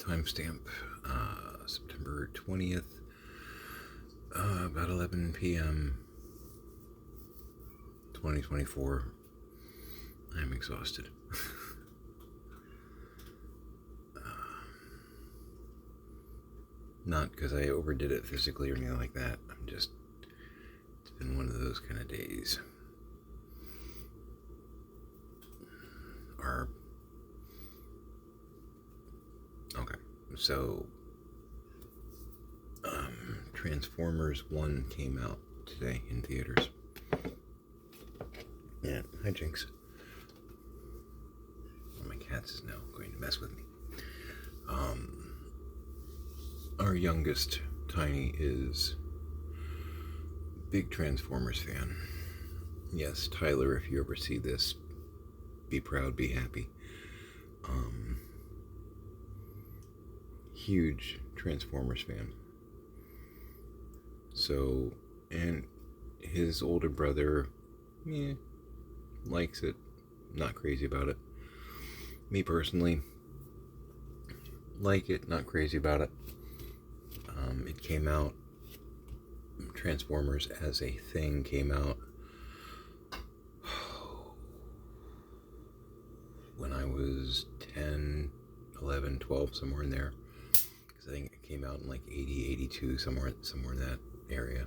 Timestamp September 20th, about 11 p.m. 2024. I'm exhausted. Not because I overdid it physically or anything like that. It's been one of those kind of days. Okay, so Transformers 1 came out today in theaters. Yeah, hi Jinx. One of my cats is now going to mess with me. Our youngest, Tiny, is a big Transformers fan. Yes, Tyler, if you ever see this, be proud, be happy. Huge Transformers fan. So, and his older brother, likes it, not crazy about it. Me personally, like it, not crazy about it. It came out, Transformers as a thing came out when I was 10, 11, 12, somewhere in there. Because I think it came out in like 80, 82, somewhere in that area.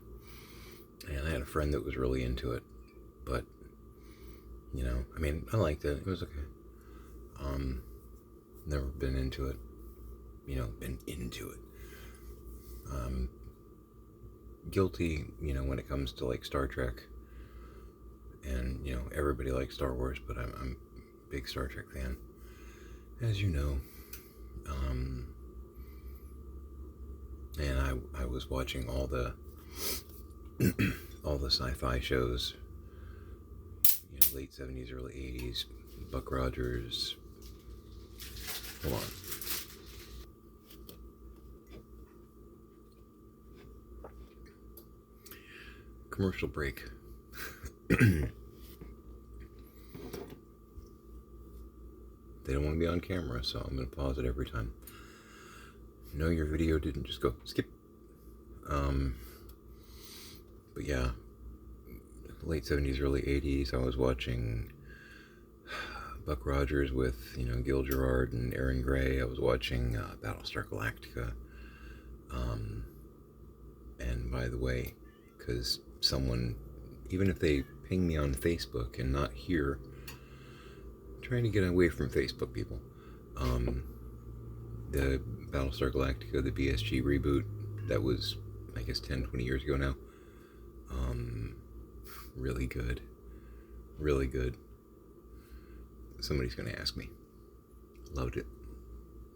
And I had a friend that was really into it. But, I liked it. It was okay. Never been into it. Guilty, when it comes to like Star Trek. And, everybody likes Star Wars, but I'm a big Star Trek fan, as you know. And I was watching all the all the sci-fi shows, late 70s, early 80s, Buck Rogers. Hold on. Commercial break. They don't want to be on camera, so I'm going to pause it every time. No, your video didn't just go skip. But yeah, late 70s, early 80s, I was watching Buck Rogers with, Gil Gerard and Aaron Gray. I was watching Battlestar Galactica. And by the way, because someone, even if they ping me on Facebook and not here, I'm trying to get away from Facebook people. The Battlestar Galactica, the BSG reboot, that was, I guess, 10, 20 years ago now. Really good. Really good. Somebody's going to ask me. Loved it.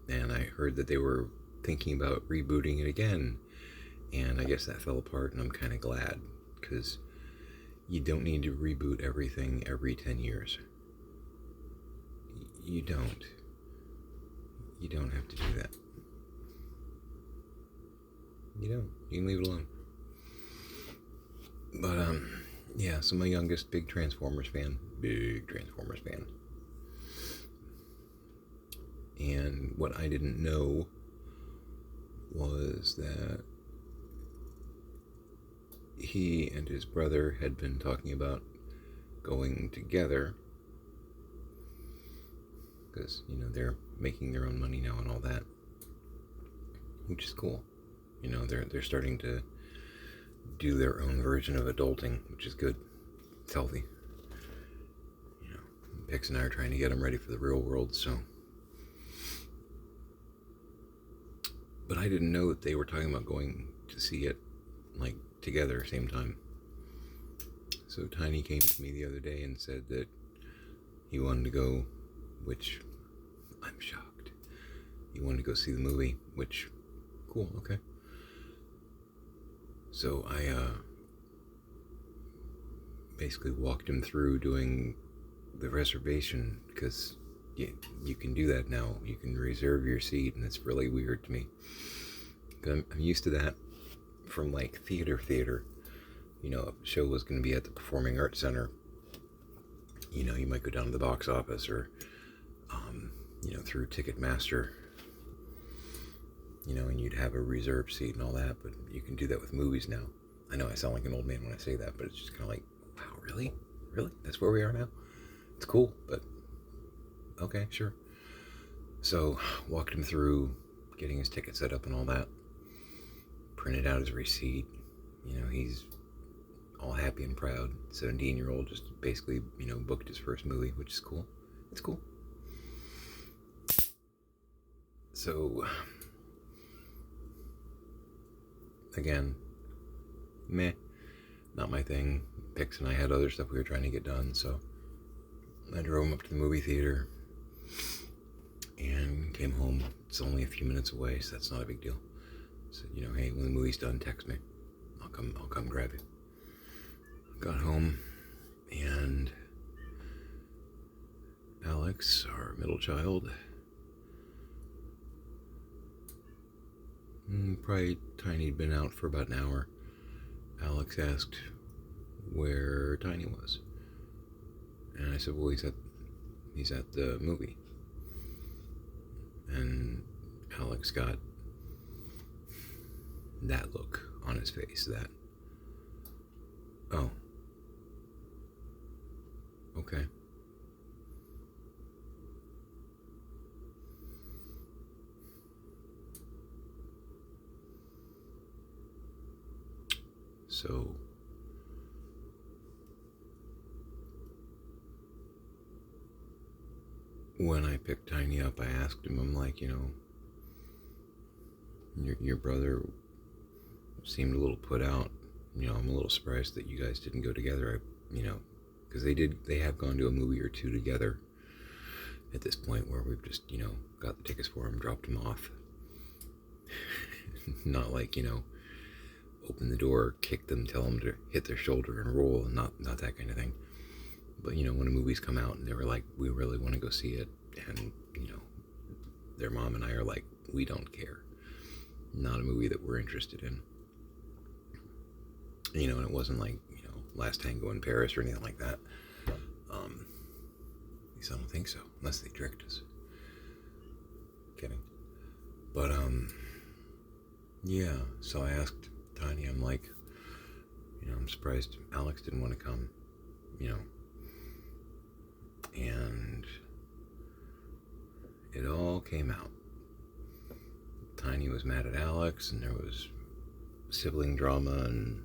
And I heard that they were thinking about rebooting it again. And I guess that fell apart, and I'm kind of glad, because you don't need to reboot everything every 10 years. You don't. You don't have to do that. You don't. You can leave it alone. But, yeah, so my youngest, big Transformers fan. And what I didn't know was that he and his brother had been talking about going together, because, they're making their own money now and all that, which is cool. They're starting to do their own version of adulting, which is good. It's healthy. Pix and I are trying to get them ready for the real world, so. But I didn't know that they were talking about going to see it, like, together, same time. So Tiny came to me the other day and said that he wanted to go, which I'm shocked. He wanted to go see the movie, which, cool, okay. So I basically walked him through doing the reservation, because you can do that now. You can reserve your seat, and it's really weird to me. I'm used to that from like theater. A show was going to be at the Performing Arts Center. You might go down to the box office or, through Ticketmaster. and you'd have a reserved seat and all that, but you can do that with movies now. I know I sound like an old man when I say that, but it's just kind of like, wow, really? Really? That's where we are now? It's cool, but okay, sure. So, walked him through getting his ticket set up and all that, printed out his receipt. He's all happy and proud. 17-year-old just basically, booked his first movie, which is cool. It's cool. So, again, meh, not my thing. Pix and I had other stuff we were trying to get done, so I drove him up to the movie theater and came home. It's only a few minutes away, so that's not a big deal. So, hey, when the movie's done, text me. I'll come grab you. Got home, and Alex, our middle child, probably Tiny had been out for about an hour. Alex asked where Tiny was, and I said, well, he's at the movie. And Alex got that look on his face, that, oh, okay. So, when I picked Tiny up, I asked him, I'm like, your brother seemed a little put out. I'm a little surprised that you guys didn't go together. Because they have gone to a movie or two together at this point, where we've just, got the tickets for him, dropped him off. Not like, open the door, kick them, tell them to hit their shoulder and roll, and not that kind of thing. But, when a movie's come out and they were like, we really want to go see it, and, their mom and I are like, we don't care. Not a movie that we're interested in. And it wasn't like, Last Tango in Paris or anything like that. At least I don't think so, unless they tricked us. Kidding. But, yeah, so I asked Tiny, I'm like, I'm surprised Alex didn't want to come, and it all came out. Tiny was mad at Alex, and there was sibling drama, and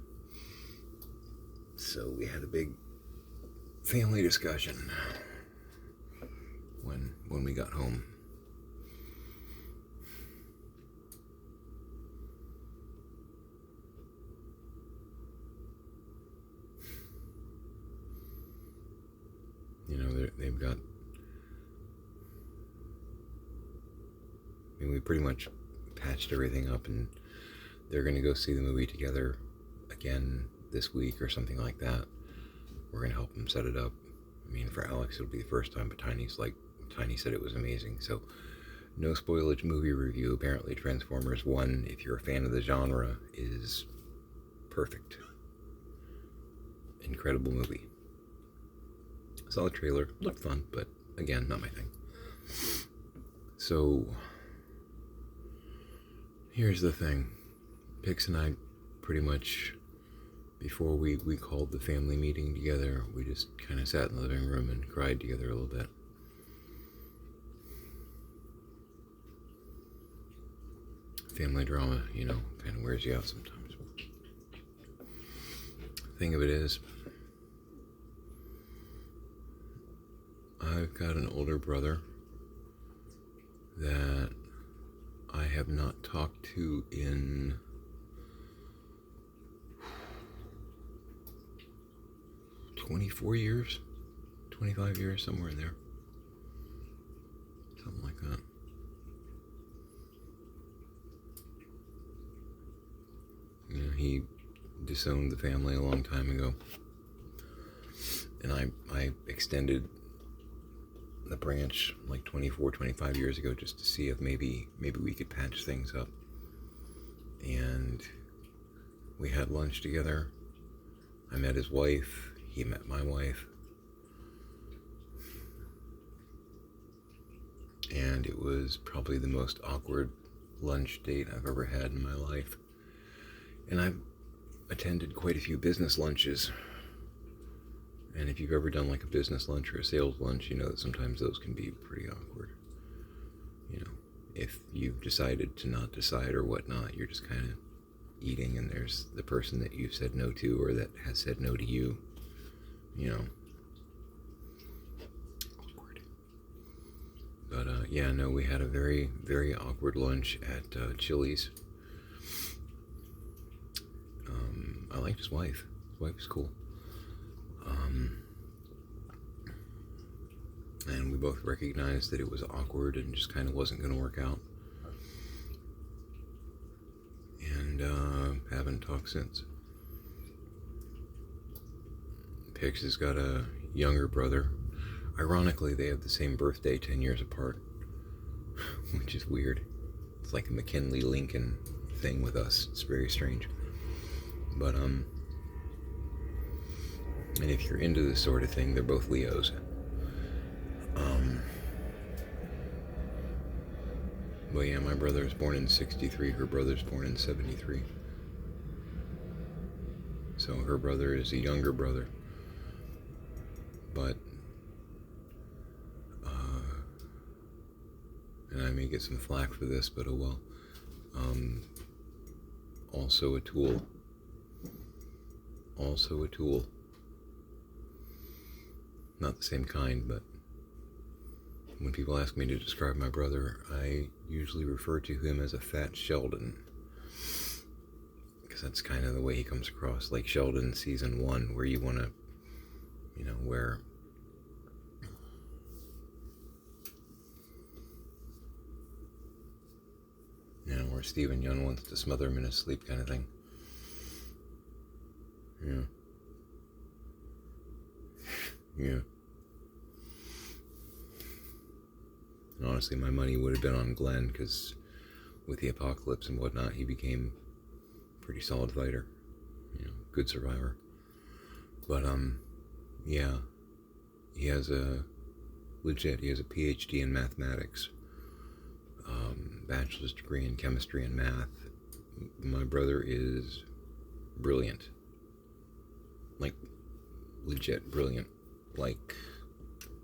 so we had a big family discussion when we got home. They've got, we pretty much patched everything up, and they're going to go see the movie together again this week or something like that. We're going to help them set it up. For Alex, it'll be the first time, but Tiny said it was amazing. So, no spoilage movie review. Apparently, Transformers 1, if you're a fan of the genre, is perfect. Incredible movie. Saw the trailer, looked fun, but again, not my thing. So, here's the thing. Pix and I pretty much, before we called the family meeting together, we just kind of sat in the living room and cried together a little bit. Family drama, kind of wears you out sometimes. Thing of it is, I've got an older brother that I have not talked to in 24 years, 25 years, somewhere in there. Something like that. He disowned the family a long time ago. And I extended the branch like 24, 25 years ago just to see if maybe we could patch things up. And we had lunch together. I met his wife. He met my wife. And it was probably the most awkward lunch date I've ever had in my life. And I've attended quite a few business lunches. And if you've ever done like a business lunch or a sales lunch, you know that sometimes those can be pretty awkward. You know, if you've decided to not decide or whatnot, you're just kind of eating, and there's the person that you've said no to or that has said no to you. You know, awkward. But yeah, no, we had a very, very awkward lunch at Chili's. I liked his wife. His wife was cool. And we both recognized that it was awkward and just kind of wasn't going to work out. And haven't talked since. Pix has got a younger brother. Ironically, they have the same birthday, 10 years apart, which is weird. It's like a McKinley Lincoln thing with us. It's very strange. But and if you're into this sort of thing, they're both Leos. But yeah, my brother was born in 63, her brother's born in 73. So her brother is a younger brother. But, and I may get some flack for this, but oh well. Also a tool. Also a tool. Not the same kind, but when people ask me to describe my brother, I usually refer to him as a fat Sheldon. Because that's kind of the way he comes across. Like Sheldon season 1, where you want to, you know, where Stephen Young wants to smother him in his sleep kind of thing. Yeah. Yeah. And honestly, my money would have been on Glenn, because with the apocalypse and whatnot, he became a pretty solid fighter. You know, good survivor. But, yeah. He has a PhD in mathematics. Bachelor's degree in chemistry and math. My brother is brilliant. Like, legit brilliant. Like,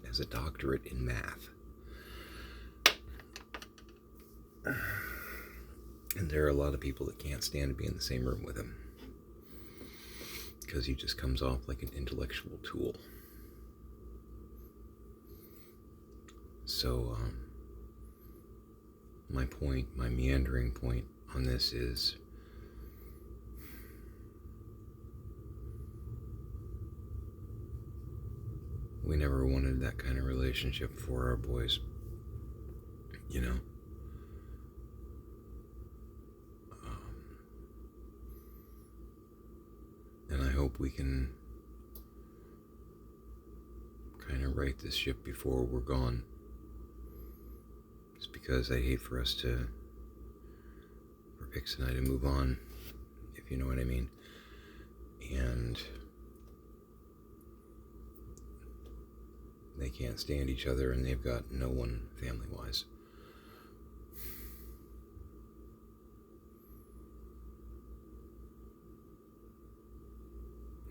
has a doctorate in math. And there are a lot of people that can't stand to be in the same room with him, because he just comes off like an intellectual tool. So, my meandering point on this is, we never wanted that kind of relationship for our boys, you know? And I hope we can kind of right this ship before we're gone. Just because I hate for Pix and I to move on, if you know what I mean. And they can't stand each other, and they've got no one family-wise.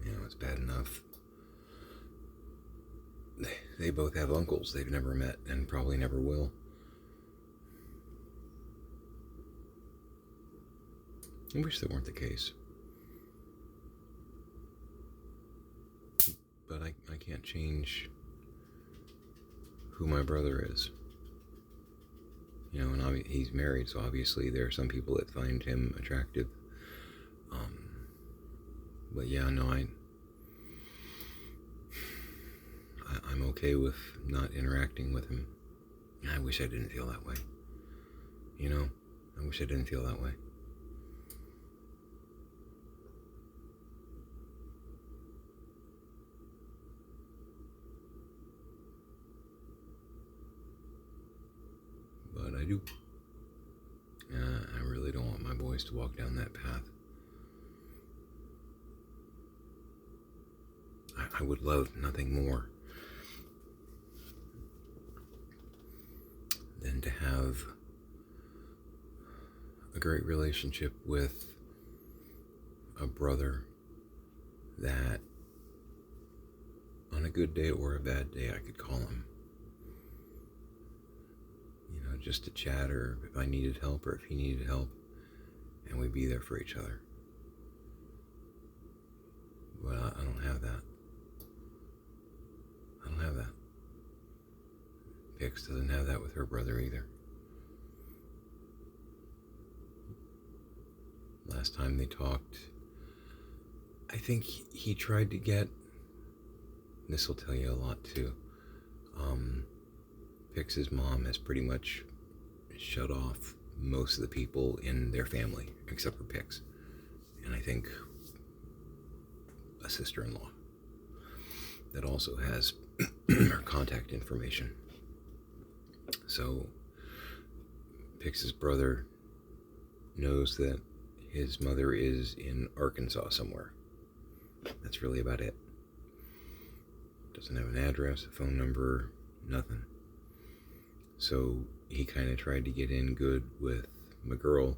You know, it's bad enough. They both have uncles they've never met and probably never will. I wish that weren't the case. But I can't change who my brother is. You know, and he's married, so obviously there are some people that find him attractive. But yeah, no, I'm okay with not interacting with him. I wish I didn't feel that way. You know, I wish I didn't feel that way. But I do. I really don't want my boys to walk down that path. I would love nothing more than to have great relationship with a brother that on a good day or a bad day I could call him, just to chat, or if I needed help or if he needed help, and we'd be there for each other. But I don't have that. I don't have that. Pix doesn't have that with her brother either. Last time they talked, I think he tried to get, this will tell you a lot too, Pix's mom has pretty much shut off most of the people in their family, except for Pix. And I think a sister-in-law that also has her contact information. So Pix's brother knows that his mother is in Arkansas somewhere. That's really about it. Doesn't have an address, a phone number, nothing. So he kind of tried to get in good with my girl,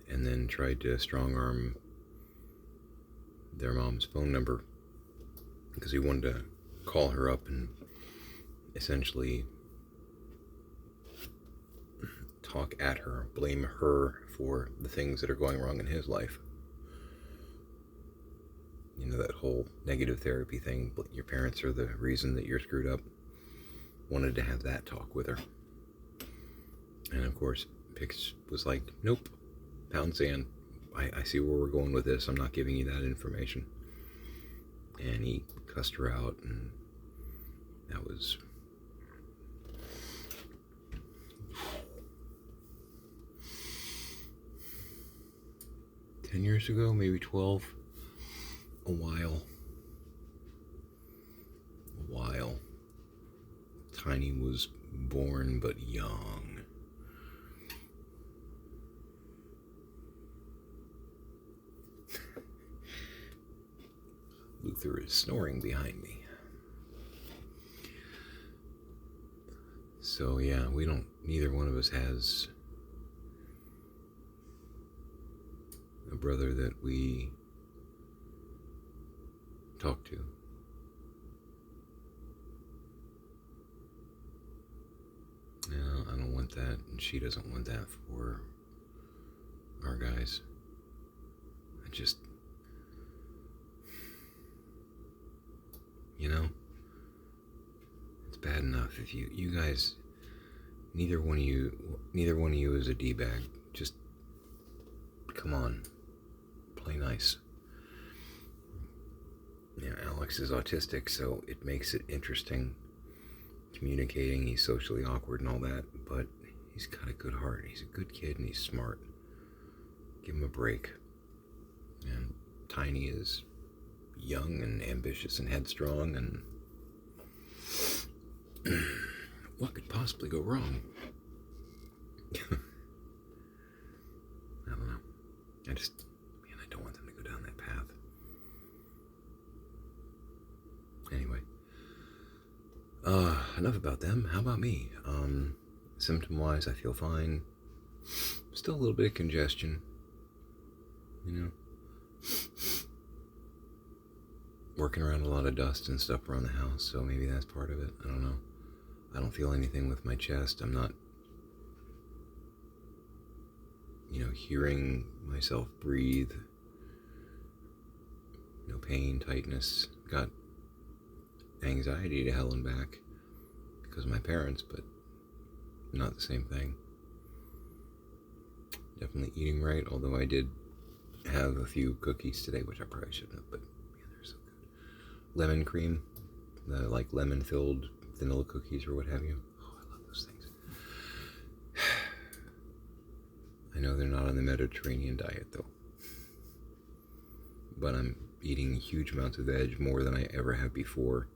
and then tried to strong arm their mom's phone number because he wanted to call her up and essentially talk at her, blame her for the things that are going wrong in his life. That whole negative therapy thing, your parents are the reason that you're screwed up. Wanted to have that talk with her. And of course, Pix was like, nope, pound sand. I see where we're going with this. I'm not giving you that information. And he cussed her out, and that was... years ago, maybe 12. A while. Tiny was born but young. Luther is snoring behind me. So yeah, neither one of us has a brother that we talk to. No, I don't want that, and she doesn't want that for our guys. It's bad enough if you guys, neither one of you is a D-bag. Just come on, play nice. Alex is autistic, so it makes it interesting communicating. He's socially awkward and all that, but he's got a good heart. He's a good kid and he's smart. Give him a break. And Tiny is young and ambitious and headstrong, and what could possibly go wrong? I don't know. I don't want them to go down that path. Anyway, enough about them. How about me? Symptom-wise, I feel fine. Still a little bit of congestion, working around a lot of dust and stuff around the house, so maybe that's part of it. I don't know. I don't feel anything with my chest. I'm not, hearing myself breathe. No pain, tightness. Got anxiety to hell and back because of my parents, but not the same thing. Definitely eating right, although I did have a few cookies today, which I probably shouldn't have, but they're so good. Lemon cream, the lemon-filled vanilla cookies or what have you. Oh, I love those things. I know they're not on the Mediterranean diet, though. But I'm eating huge amounts of veg, more than I ever have before.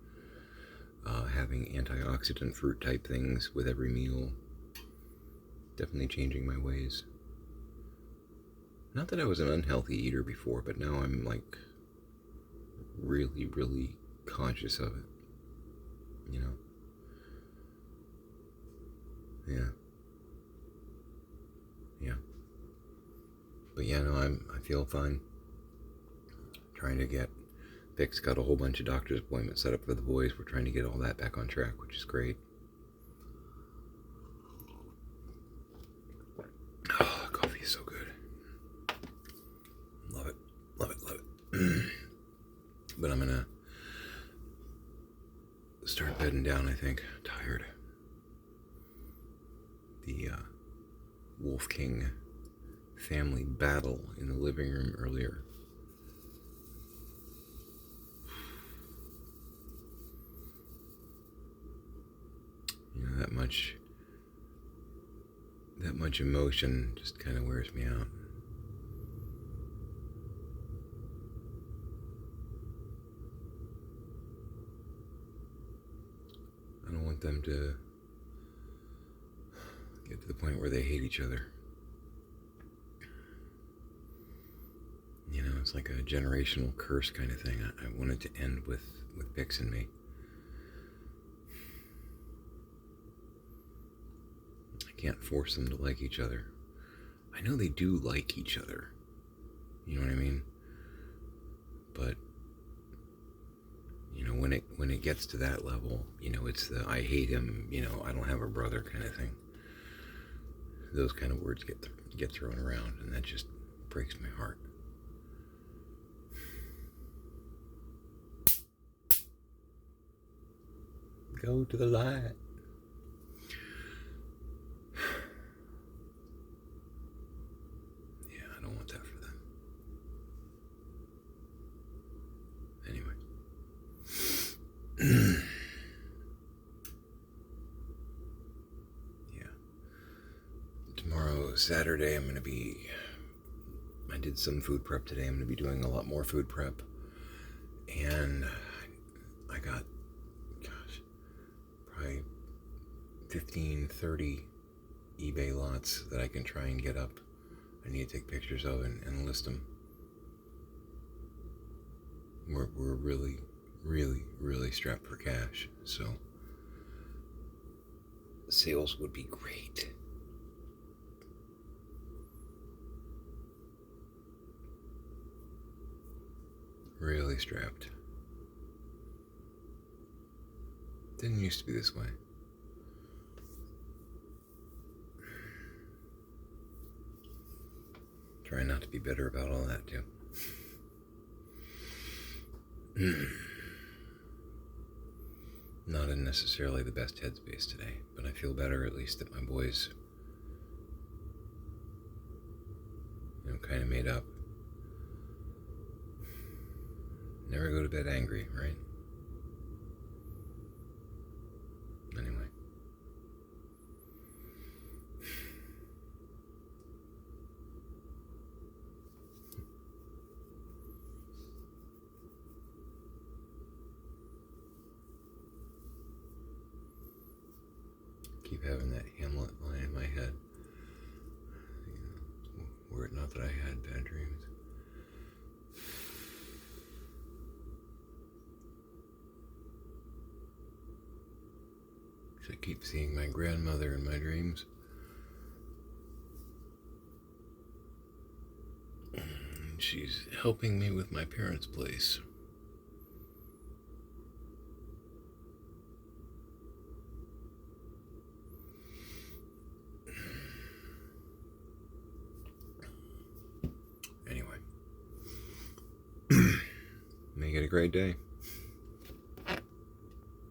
Having antioxidant fruit type things with every meal. Definitely changing my ways. Not that I was an unhealthy eater before, but now I'm really, really conscious of it. Yeah. yeah, no, I feel fine. Trying to get Vic's got a whole bunch of doctor's appointments set up for the boys. We're trying to get all that back on track, which is great. Oh, coffee is so good. Love it, love it, love it. But I'm gonna start bedding down, I think. Tired. The Wolf King family battle in the living room earlier. You know, that much emotion just kind of wears me out. I don't want them to get to the point where they hate each other. You know, it's like a generational curse kind of thing. I want it to end with Bix and me. I can't force them to like each other. I know they do like each other. You know what I mean? But you know, when it gets to that level, you know, it's the I hate him, you know, I don't have a brother kind of thing. Those kind of words get thrown around, and that just breaks my heart. Go to the light. Yeah, I don't want that for them. Anyway. Yeah. Tomorrow, Saturday, I did some food prep today. I'm going to be doing a lot more food prep. And I got, probably 15, 30 eBay lots that I can try and get up. I need to take pictures of and list them. We're really, really, really strapped for cash, so sales would be great. Really strapped. Didn't used to be this way. Try not to be bitter about all that, too. Not in necessarily the best headspace today, but I feel better at least that my boys, you know, kind of made up. Never go to bed angry, right? Anyway. Keep having that Hamlet line in my head. You know, were it not that I had bad dreams. I keep seeing my grandmother in my dreams. And she's helping me with my parents' place. Anyway. Make it a great day.